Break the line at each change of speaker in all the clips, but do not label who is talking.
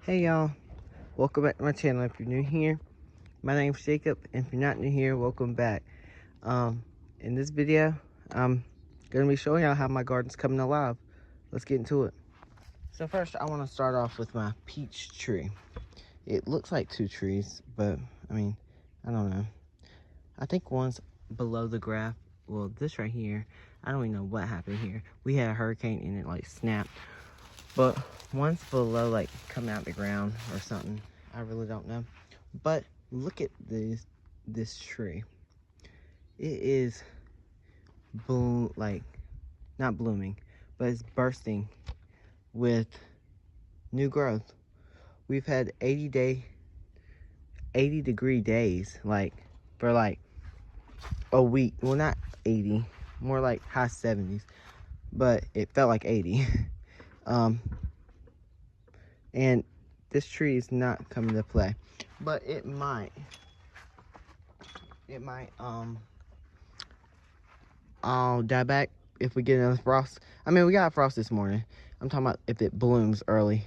Hey y'all, welcome back to my channel. If you're new here, my name's Jacob, and if you're not new here, welcome back. In this video, I'm gonna be showing y'all how my garden's coming alive. Let's get into it. So first, I want to start off with my peach tree. It looks like two trees, but I mean, I don't know. I think one's below the graph. Well, this right here, I don't even know what happened here. We had a hurricane and it like snapped. But one's below, like coming out the ground or something. I really don't know. But look at this tree. It is not blooming, but it's bursting with new growth. We've had 80 degree days, like for like a week. Well, not 80, more like high 70s, but it felt like 80. And this tree is not coming to play, but it might all die back if we get another frost. I mean, we got frost this morning. I'm talking about if it blooms early,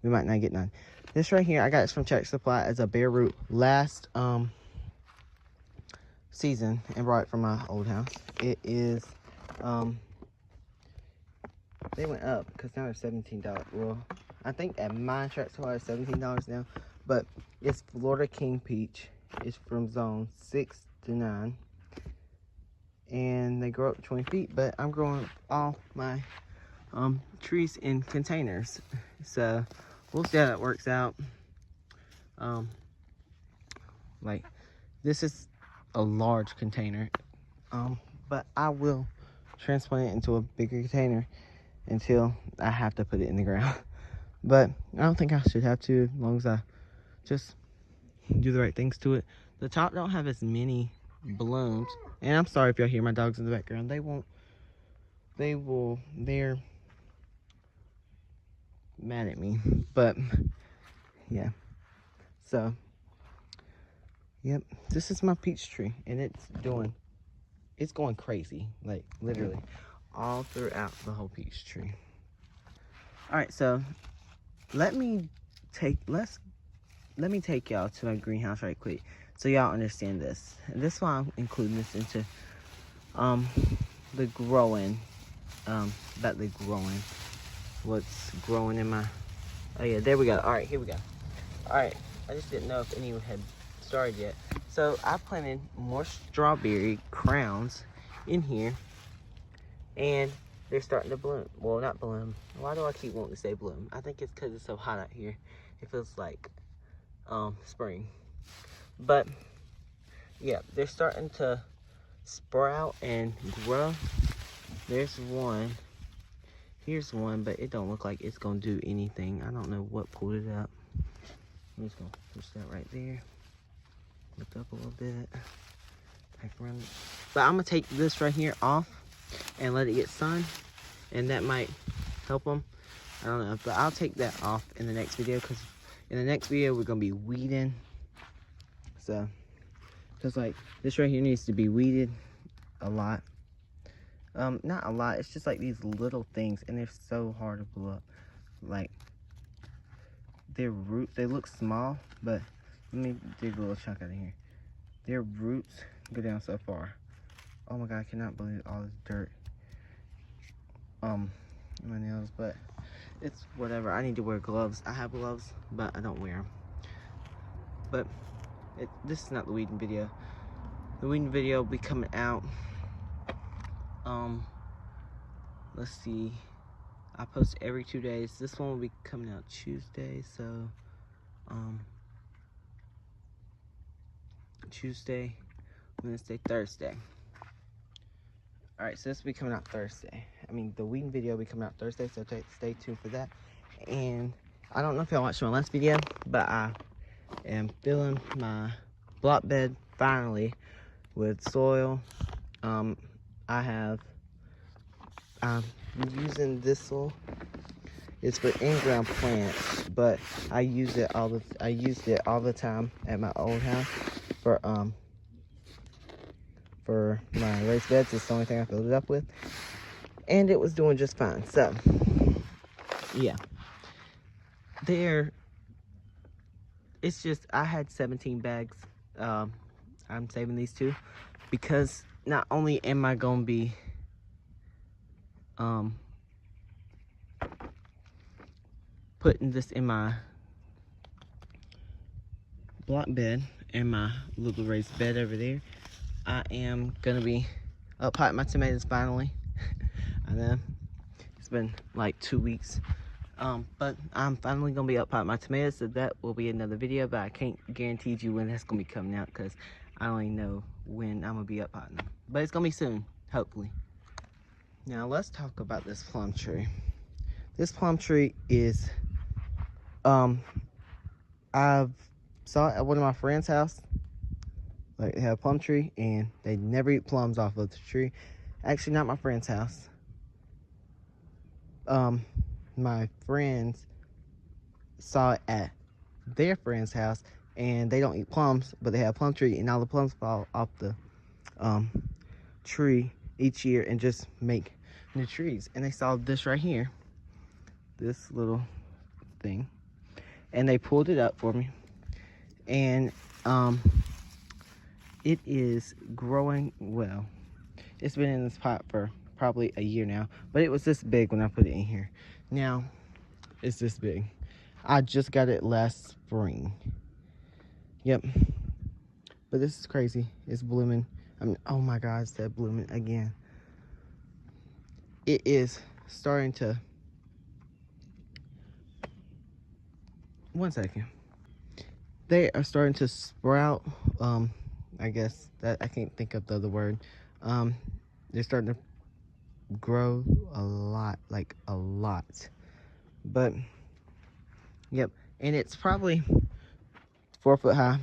we might not get none. This right here, I got this from Tractor Supply as a bare root last season and brought it from my old house. It is they went up because now they're $17. Well, I think at my Tractor Supply it's $17 now, but it's Florida King Peach. It's from zone 6 to 9, and they grow up 20 feet. But I'm growing all my trees in containers, so we'll see how that works out. Like this is a large container, but I will transplant it into a bigger container until I have to put it in the ground. But I don't think I should have to, as long as I just do the right things to it. The top don't have as many blooms, and I'm sorry if y'all hear my dogs in the background. They're mad at me, but yeah. So yep, this is my peach tree, and it's going crazy, like literally all throughout the whole peach tree. All right, so let me take y'all to my greenhouse right quick so y'all understand this. And this is why I'm including this into the growing, what's growing in my, oh yeah, there we go. All right, here we go. All right, I just didn't know if anyone had started yet. So I planted more strawberry crowns in here, and they're starting to bloom. Well, not bloom. Why do I keep wanting to say bloom? I think it's because it's so hot out here. It feels like spring. But yeah, they're starting to sprout and grow. There's one. Here's one, but it don't look like it's gonna do anything. I don't know what pulled it up. I'm just gonna push that right there. Lift up a little bit. Back around. But I'm gonna take this right here off and let it get sun, and that might help them. I don't know, but I'll take that off in the next video, because in the next video we're gonna be weeding. So because like this right here needs to be weeded a lot. Not a lot, it's just like these little things, and they're so hard to pull up. Like their roots, they look small, but let me dig a little chunk out of here. Their roots go down so far. Oh my god, I cannot believe all this dirt in my nails, but it's whatever. I need to wear gloves. I have gloves, but I don't wear them. But this is not the weeding video. The weeding video will be coming out, let's see, I post every 2 days. This one will be coming out Tuesday, so Tuesday, Wednesday, Thursday. Alright, so this will be coming out Thursday. I mean, the weeding video will be coming out Thursday, so stay tuned for that. And I don't know if y'all watched my last video, but I am filling my block bed finally with soil. I'm using this soil. It's for in-ground plants, but I used it all the time at my old house for my raised beds. It's the only thing I filled it up with, and it was doing just fine. So yeah, they're it's just I had 17 bags. I'm saving these two because not only am I gonna be putting this in my block bed and my little raised bed over there, I am gonna be up potting my tomatoes finally. I know it's been like 2 weeks, but I'm finally gonna be up potting my tomatoes, so that will be another video, but I can't guarantee you when that's gonna be coming out because I don't even know when I'm gonna be up potting them, but it's gonna be soon, hopefully. Now let's talk about this plum tree. This plum tree is I've saw it at one of my friends' house. Like, they have a plum tree and they never eat plums off of the tree. Actually, not my friend's house. My friends saw it at their friend's house and they don't eat plums, but they have a plum tree and all the plums fall off the tree each year and just make new trees. And they saw this right here, this little thing, and they pulled it up for me, and it is growing well. It's been in this pot for probably a year now, but it was this big when I put it in here. Now it's this big. I just got it last spring. Yep. But this is crazy. It's blooming. I mean, oh my God, it's that blooming again. It is starting to, one second. They are starting to sprout. I guess that I can't think of the other word. They're starting to grow a lot, like a lot. But yep, and it's probably 4 foot high.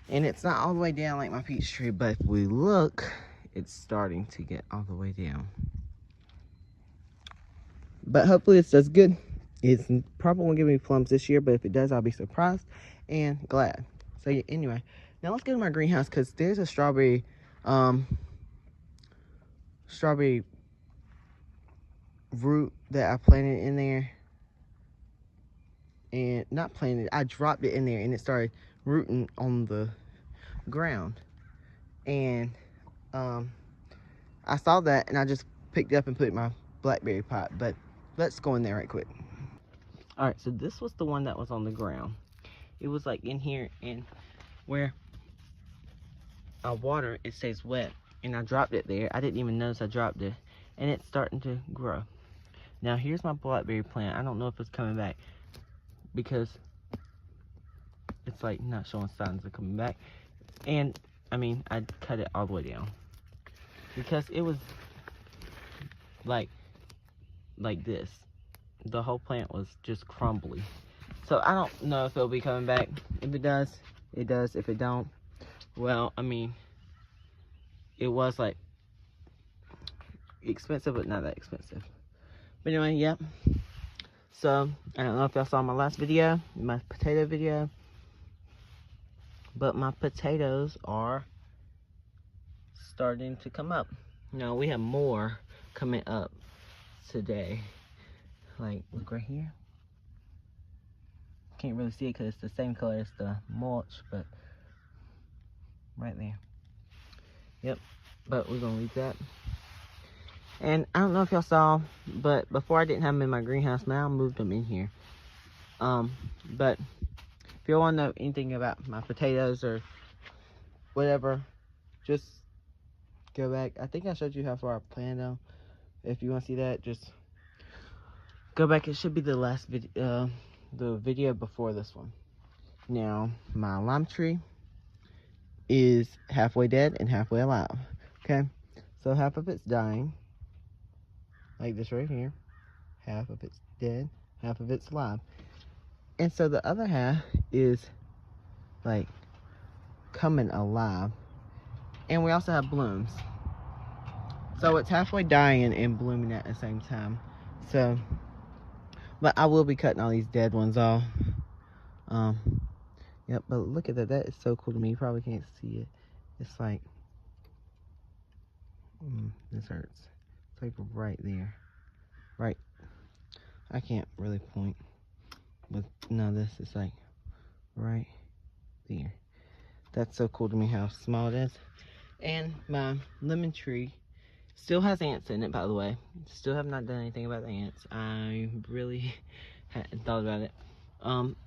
And it's not all the way down like my peach tree, but if we look, it's starting to get all the way down. But hopefully it does good. It's probably won't give me plums this year, but if it does, I'll be surprised and glad. So yeah, anyway, now let's go to my greenhouse because there's a strawberry root that I planted in there. And not planted, I dropped it in there and it started rooting on the ground. And I saw that and I just picked it up and put it in my blackberry pot. But let's go in there right quick. All right, so this was the one that was on the ground. It was like in here, and where I water, it stays wet. And I dropped it there. I didn't even notice I dropped it. And it's starting to grow. Now here's my blackberry plant. I don't know if it's coming back because it's like not showing signs of coming back. And I mean, I cut it all the way down because it was like this. The whole plant was just crumbly. So I don't know if it'll be coming back. If it does, it does. If it don't, well, I mean, it was like expensive, but not that expensive. But anyway, yep. So I don't know if y'all saw my last video, my potato video, but my potatoes are starting to come up. Now we have more coming up today. Like, look right here. Can't really see it because it's the same color as the mulch, but right there. Yep, but we're gonna leave that. And I don't know if y'all saw, but before I didn't have them in my greenhouse. Now I moved them in here. But if y'all want to know anything about my potatoes or whatever, just go back. I think I showed you how far I planted them. If you want to see that, just go back. It should be the last video, the video before this one. Now, my lime tree is halfway dead and halfway alive. Okay, so half of it's dying, like this right here. Half of it's dead, half of it's alive. And so the other half is like coming alive. And we also have blooms. So it's halfway dying and blooming at the same time. So, but I will be cutting all these dead ones off. Yep, but look at that. That is so cool to me. You probably can't see it. It's like, this hurts. It's like right there. Right. I can't really point with none of this. It's like right there. That's so cool to me how small it is. And my lemon tree still has ants in it, by the way. Still have not done anything about the ants. I really hadn't thought about it.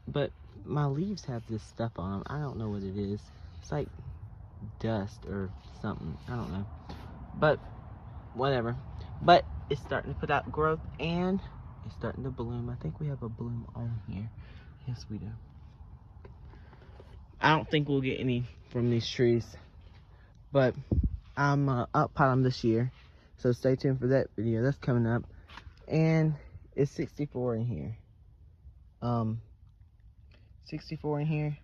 But my leaves have this stuff on them. I don't know what it is. It's like dust or something. I don't know. But whatever. But it's starting to put out growth and it's starting to bloom. I think we have a bloom on here. Yes, we do. I don't think we'll get any from these trees, but I'm up pot them this year, so stay tuned for that video. That's coming up. And it's 64 in here. 64 in here.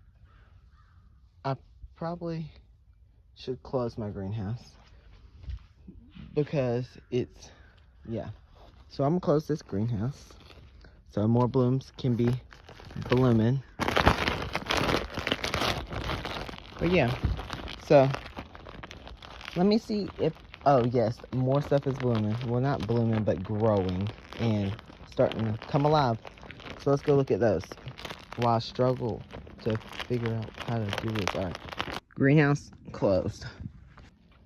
I probably should close my greenhouse because it's, yeah. So I'm gonna close this greenhouse so more blooms can be blooming. But yeah, so let me see if, oh yes, more stuff is blooming. Well, not blooming, but growing and starting to come alive. So let's go look at those while I struggle to figure out how to do this. All right, greenhouse closed.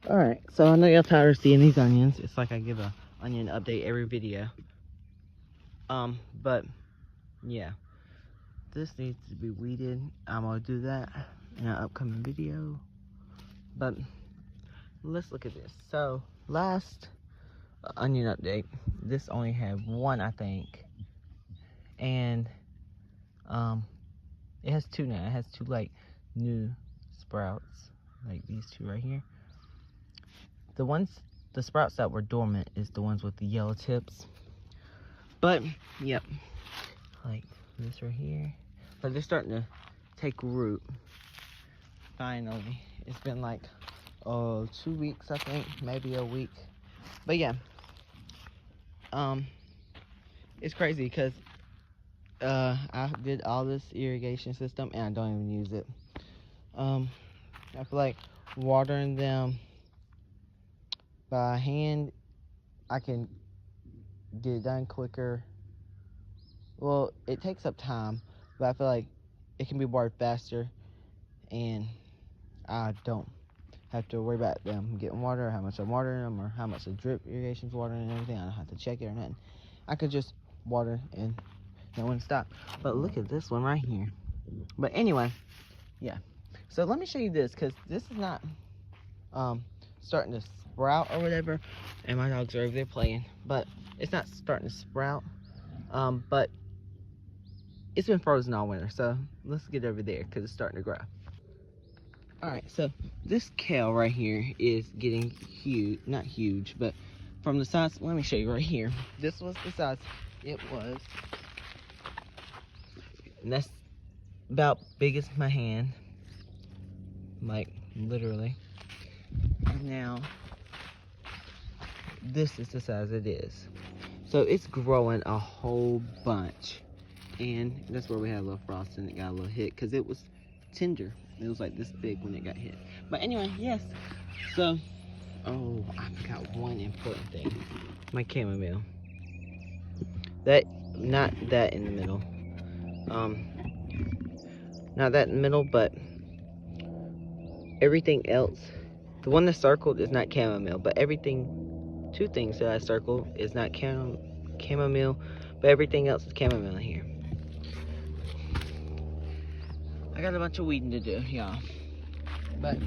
All right, so I know y'all tired of seeing these onions. It's like I give a onion update every video. But yeah, this needs to be weeded. I'm gonna do that in an upcoming video. But let's look at this. So last onion update, this only had one, I think, and it has two now. It has two like new sprouts, like these two right here. The sprouts that were dormant is the ones with the yellow tips. But yep, like this right here, but they're starting to take root. Finally, it's been like 2 weeks, I think, maybe a week. But yeah, it's crazy because I did all this irrigation system and I don't even use it. I feel like watering them by hand, I can get it done quicker. Well, it takes up time, but I feel like it can be watered faster and I don't have to worry about them getting water, or how much I'm watering them, or how much the drip irrigation's watering and everything. I don't have to check it or nothing. I could just water and no one stop. But look at this one right here. But anyway, yeah. So let me show you this, because this is not starting to sprout or whatever. And my dogs are over there playing, but it's not starting to sprout. But it's been frozen all winter, so let's get over there because it's starting to grow. All right, so this kale right here is getting huge, not huge, but from the size, let me show you right here. This was the size it was, and that's about big as my hand, like literally. And now this is the size it is. So it's growing a whole bunch, and that's where we had a little frost and it got a little hit because it was tender. It was like this big when it got hit. But anyway, yes. So, oh, I forgot one important thing. My chamomile. Not that in the middle. Not that in the middle, but everything else. The one that's circled is not chamomile, but everything, two things that I circled is not chamomile, but everything else is chamomile here. I got a bunch of weeding to do, y'all. But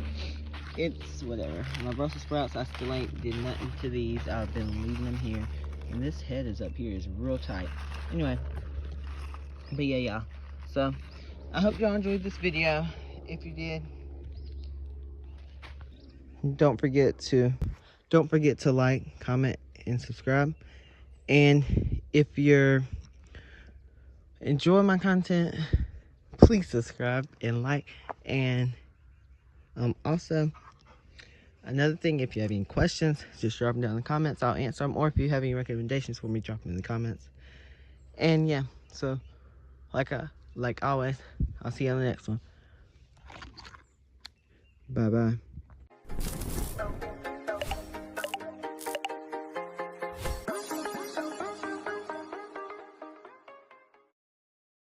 it's whatever. My Brussels sprouts, I still ain't did nothing to these. I've been leaving them here. And this head is up here, is real tight. Anyway. But yeah, y'all. So, I hope y'all enjoyed this video. If you did, don't forget to like, comment, and subscribe. And if you're enjoying my content, please subscribe and like. And also, another thing, if you have any questions, just drop them down in the comments. I'll answer them. Or if you have any recommendations for me, drop them in the comments. And yeah, so like always, I'll see you on the next one. Bye bye.